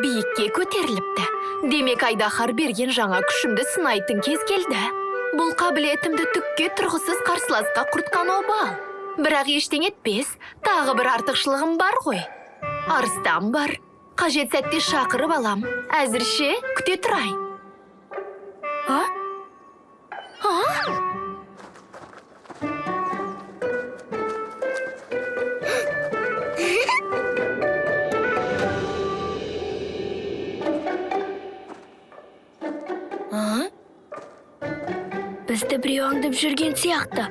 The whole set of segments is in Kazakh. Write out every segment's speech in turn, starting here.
бийикке көтеріліпті. Демек Айдахар берген жаңа күшімді сынайтын кез келді. Бұл қабілетімді түкке тұрғысыз қарсыласқа құртқан обал. Бірақ ештең етпес, тағы бір артықшылығым бар ғой. Арыстан бар. Қажет сәтте шақырып алам. Әзірше күте тұрайын. Бізді біреу аңдып жүрген сияқты.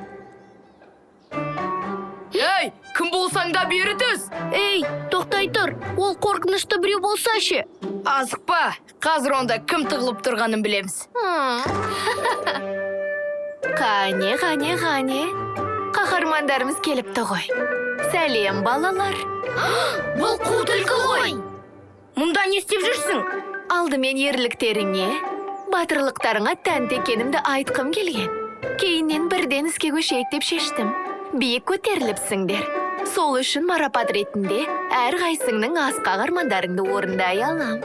Ей, кім болсаң да бері түс! Ей, тоқтай тұр, ол қорқынышты біреу болса ше. Азықпа, қазір онда кім тығылып тұрғанын білеміз. Қане. Қаһармандарымыз келіпті ғой. Сәлем, балалар. Бұл қу түлкі ғой. Мұнда не істеп жүрсің? Алдымен ерліктеріңе, батырлықтарыңа тәнті екенімді айтқым келген. Кейіннен бірден іске көшейік деп шештім. Биік көтеріліпсіңдер. Сол үшін марапат ретінде әр қайсыңның асқақ армандарыңды орындай алам.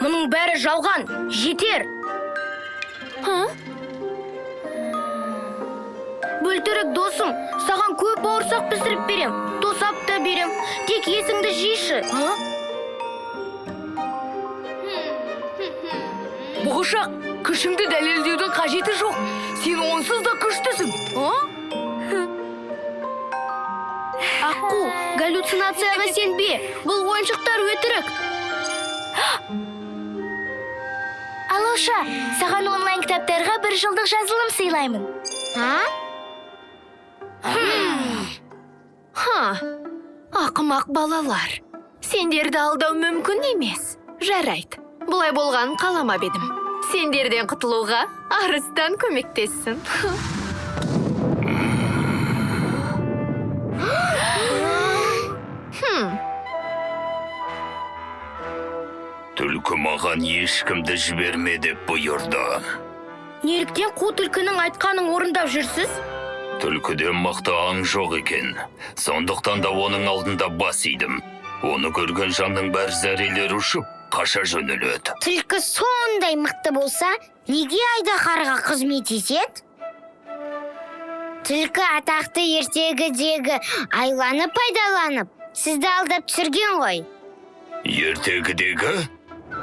Мұның бәрі жалған, жетер. Бөлтірік досым, саған көп бауырсақ пісіріп берем, тосап та берем. Тек есіңді жейші. Бұғышақ, күшіңді дәлелдеудің қажеті жоқ. Сен онсыз да күштісің. Аққу, галлюцинацияға сенбе. Бұл ойыншықтар өтірік. Алуша, саған онлайн кітаптарға 1 жылдық жазылым сыйлаймын. Ақымақ балалар. Сендерді алдау мүмкін емес. Жарайды. Бұлай болғанын қаламап едім. Сендерден құтылуға арыстан көмектессін. Түлкі маған ешкімді жіберме деп бұйырды. Неліктен қу түлкінің айтқанын орындап жүрсіз? Түлкіден мықты аң жоқ екен. Сондықтан да оның алдында бас идім. Оны көрген жанның бәр зәрелері ұшып, қаша жөнеледі. Түлкі сондай мықты болса, неге Айдахарға қызмет етеді? Түлкі атақты ертегідегі айланы пайдаланып, сізді алдап түсірген ғой. Ертегідегі?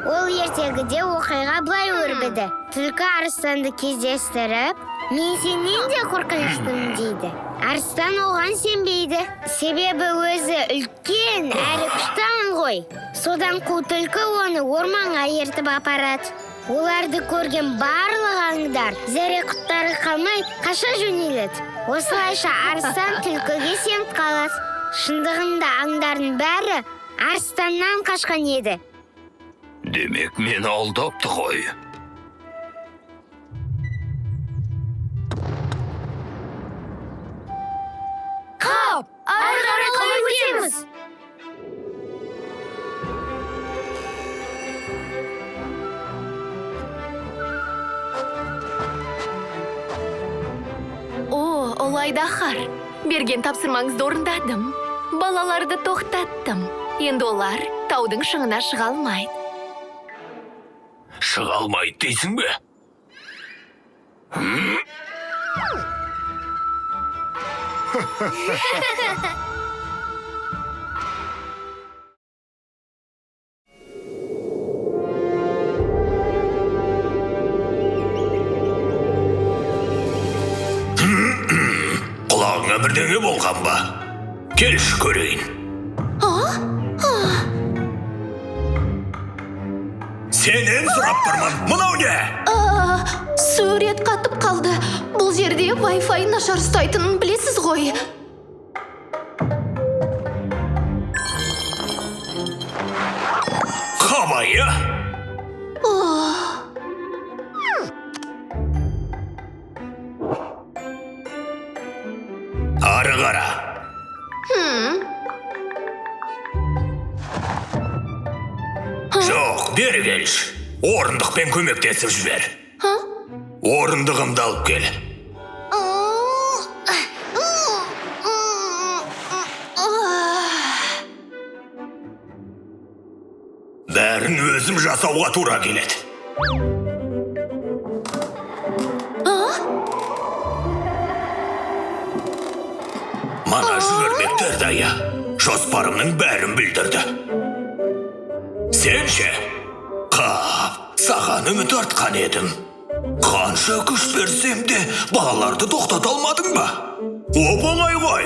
Ол ертегіде оқиға былай өрбіді. Түлкі арыстанды кездестіріп, мен сенен де қорқыныштымын дейді. Арыстан оған сенбейді. Себебі өзі үлкен әрі күшті аң ғой. Содан қу түлкі оны орманға ертіп апарады. Оларды көрген барлық аңдар зәре-құттары қалмай қаша жөнеледі. Осылайша арыстан түлкіге сеніп қалады. Шындығында аңдардың бәрі арыстаннан қашқан еді. Демек мені алдапты ғой. Қап, ары қарай қалай өтеміз? Ол Айдахар. Берген тапсырмаңызды орындадым. Балаларды тоқтаттым. Енді олар таудың шыңына шыға алмайды. Шыға алмайды дейсің бе? Құлағыңа бірдеңе болған ба? Келші көрейін. Сенен сұрап тұрмын, мынау не? Сурет қатып қалды. Бұл жерде Wi-Fi нашар ұстайтынын білесіз ғой. Қабайы? Ары қара. Жоқ, бері келші. Орындықпен көмектесіп жібер. Орындығымды алып кел. Бәрін өзім жасауға тура келеді. Мана жібермектер дая. Жоспарымның бәрін білдірді. Сен ше? Қап, саған үміт артқан едім. Қанша күш берсем де балаларды тоқтата алмадың ба? Оп-оңай ғой.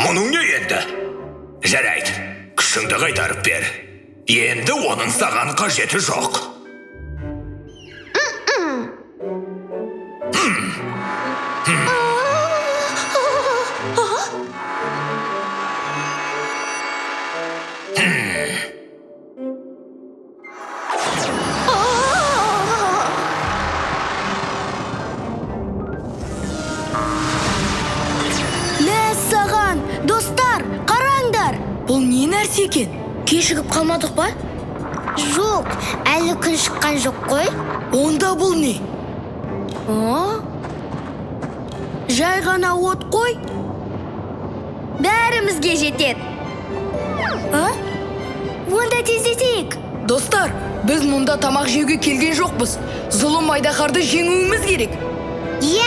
Мұның не енді? Жарайды, күшіңді қайтарып бер. Енді оның саған қажеті жоқ. Саған, достар, қараңдар. Бұл не нәрсе екен? Кешігіп қалмадық па? Жоқ, әлі күн шыққан жоқ қой. Онда бұл не? Жай ғана от қой. Бәрімізге жетеді. Онда тездетейік. Достар, біз мұнда тамақ жеуге келген жоқпыз. Зұлым айдаһарды жеңуіміз керек. Иә!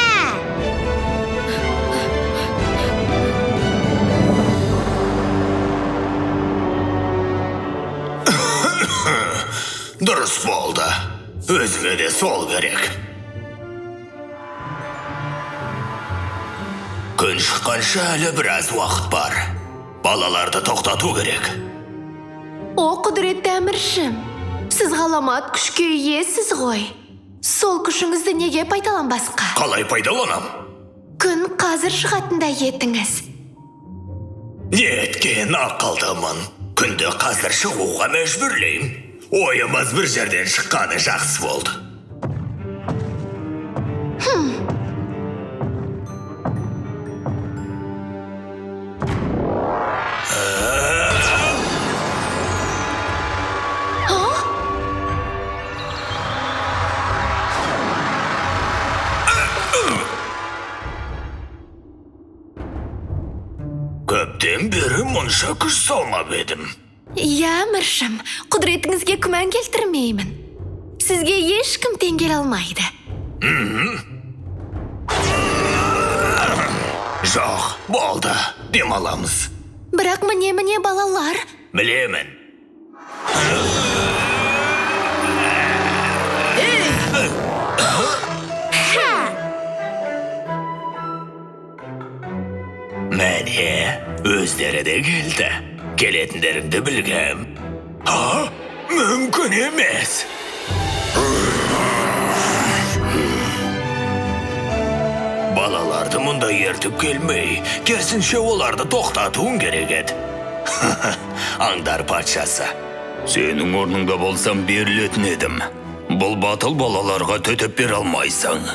Дұрыс болды. Өзіңе де сол керек. Күн шыққанша әлі біраз уақыт бар. Балаларды тоқтату керек. О, құдіретті әміршім. Сіз ғаламат күшке иесіз ғой. Сол күшіңізді неге пайдаланбасқа? Қалай пайдаланам? Күн қазір шығатындай етіңіз. Неткен ақылдымын. Күнді қазір шығуға мәжбүрлеймін. Ойымыз бір жерден шыққаны жақсы болды. Көптен бері мұнша күш салмап едім. Иә, әміршім, құдіретіңізге күмән келтірмеймін. Сізге ешкім тең келе алмайды. Жоқ, болды, демаламыз. Бірақ міне балалар. Білемін. Мәне, өздері де келді. Келетіндеріңді білгем. Мүмкін емес. Балаларды мұнда ертіп келмей, керісінше оларды тоқтатуың керек еді. Аңдар патшасы. Сенің орныңда болсам берілетін едім. Бұл батыл балаларға төтеп бере алмайсың.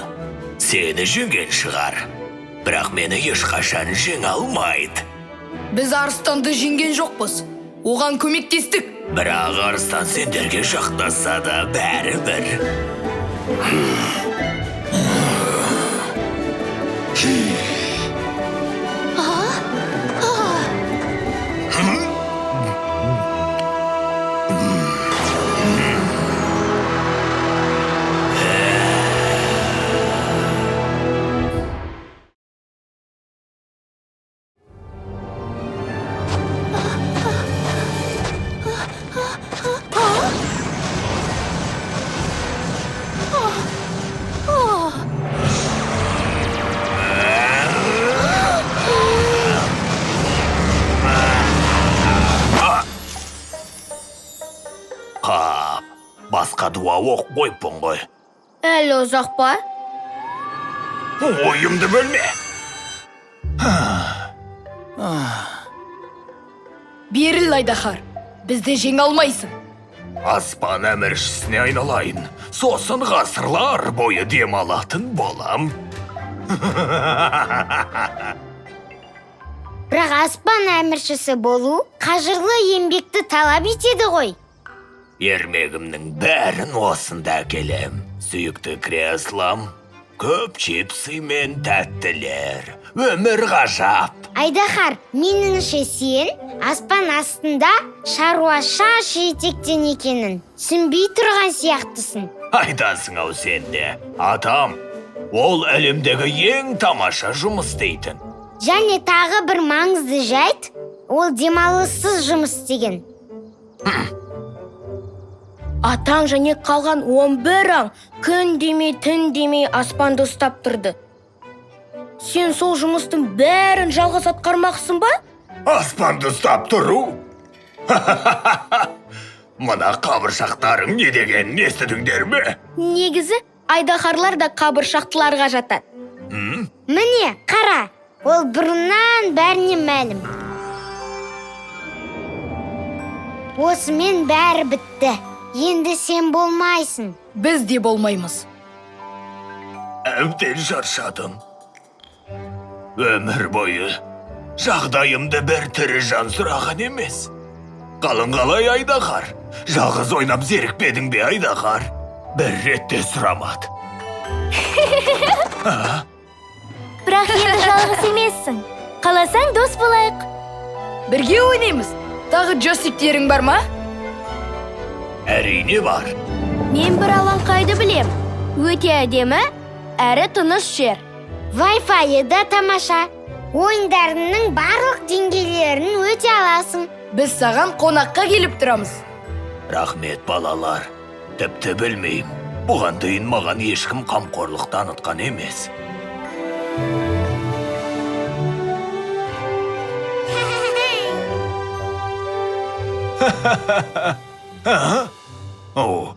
Сені жеңген шығар. Бірақ мені ешқашан жеңе алмайды. Біз арыстанды жеңген жоқпыз. Оған көмектестік. Бірақ арыстан сендерге жақтаса да бәрі бір. басқа дуа оқып қойыппын ғой. Әлі ұзақ па? Ойымды бөлме. Беріл, Айдахар, бізді жеңе алмайсың. Аспан әміршісіне айналайын, сосын ғасырлар бойы демалатын болам. Бірақ аспан әміршісі болу қажырлы еңбекті талап етеді ғой. Ермегімнің бәрін осында келем. Сүйікті креслам, көп чипсы мен тәттілер. Өмір ғажап. Айдахар, меніңше сен аспан астында шаруаша жетектен екенін түсінбей тұрған сияқтысың. Айдасың ау сенде. Атам, ол әлемдегі ең тамаша жұмыс дейтін. Және тағы бір маңызды жайт, ол демалыссыз жұмыс деген. Атаң және қалған 11 аң күн демей, түн демей аспанды ұстап тұрды. Сен сол жұмыстың бәрін жалғыз атқармақсың ба? Аспанды ұстап тұру? Мына қабыршақтарың не дегенін естідіңдер ме? Негізі айдахарлар да қабыршақтыларға жатады. Міне, қара, ол бұрыннан бәріне мәлім. Осымен бәрі бітті. Енді сен болмайсың. Біз де болмаймыз. Әбден шаршадым. Өмір бойы жағдайымды бір тірі жан сұраған емес. Қалың қалай, Айдахар? Жалғыз ойнап зерікпедің бе, Айдахар? Бір ретте сұрамады. Бірақ енді жалғыз емессің. Қаласаң дос болайық. Бірге ойнаймыз. Тағы джойстиктерің бар ма? Әрине бар. Мен бір алаңқайды білем. Өте әдемі, әрі тыныш жер. Wi-Fi да тамаша. Ойындарының барлық деңгейлерін өте аласың. Біз саған қонаққа келіп тұрамыз. Рахмет, балалар. Тіпті білмейм. Бұған дейін маған ешкім қамқорлық танытқан емес. О.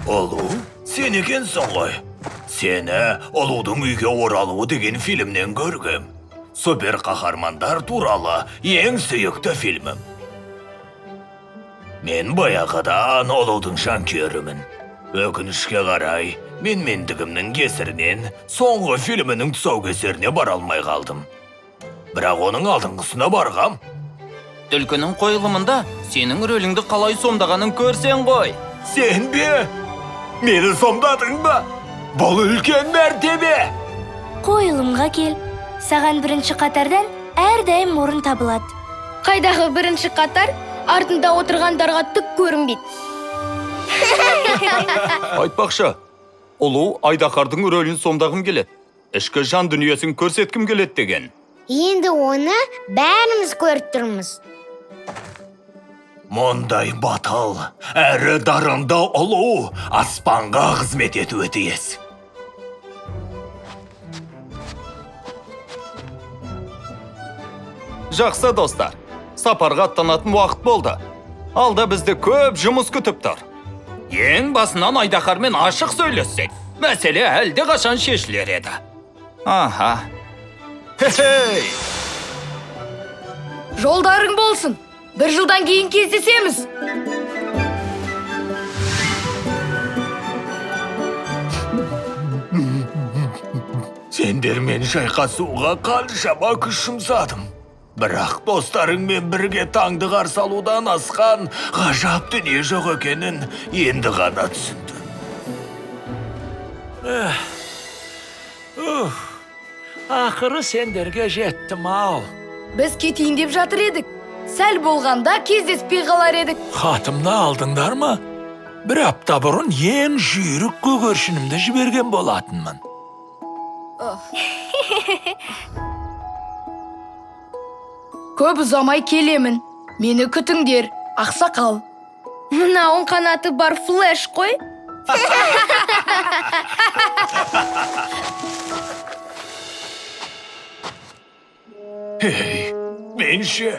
Олу, сен екенсің ғой. Сені Олудың үйге оралуы деген фильмнен көргем. Супер қаһармандар туралы ең сүйікті фильмім. Мен баяғыдан Олудың жанкүйерімін. Өкінішке қарай, мен мендігімнің кесірінен соңғы фильмінің тұсаукесеріне бара алмай қалдым. Бірақ оның алдыңғысына барғам. Түлкінің қойылымында сенің рөліңді қалай сомдағанын көрсең ғой. Сен бе? Мені сомдадың ба? Бұл үлкен мәртебе. Қойылымға кел. Саған бірінші қатардан әрдайым орын табылады. Қайдағы бірінші қатар артында отырғандарға түк көрінбейді. Айтпақшы, Олу Айдахардың рөлін сомдағым келеді. Ішкі жан дүниесін көрсеткім келеді деген. Енді оны бәріміз көріп тұрмыз. Мұндай батыл, әрі дарынды Олу аспанға қызмет етуі тиіс. Жақсы достар, сапарға аттанатын уақыт болды. Алда бізді көп жұмыс күтіп тұр. Ең басынан Айдахармен ашық сөйлессек, мәселе әлде қашан шешілер еді. Аха. Хей! Жолдарың болсын. Бір жылдан кейін кездесеміз. Сендермен шайқасуға қаншама күш жұмсадым. Бірақ достарыңмен бірге таңды қарсы алудан асқан ғажап дүние жоқ екенін енді ғана түсіндім. Ақыры сендерге жеттім ау. Біз кетейін деп жатыр едік. Сәл болғанда кездеспей қалар едік. Хатымды алдыңдар ма? Бір апта бұрын ең жүйрік көгершінімді жіберген болатынмын. Көп ұзамай келемін. Мені күтіңдер, ақсақал. Мынауың қанаты бар флеш қой. Ей, келші.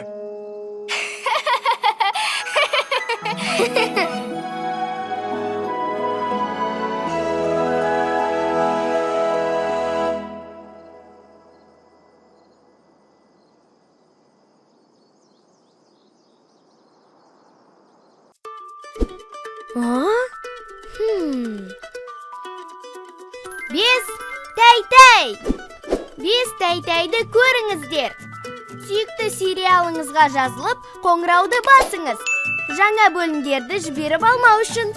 Бес тәй-тәй! Бес тәй-тәйді көріңіздер. Сүйікті сериалыңызға жазылып, қоңырауды басыңыз. Жаңа бөлімдерді жіберіп алмау үшін.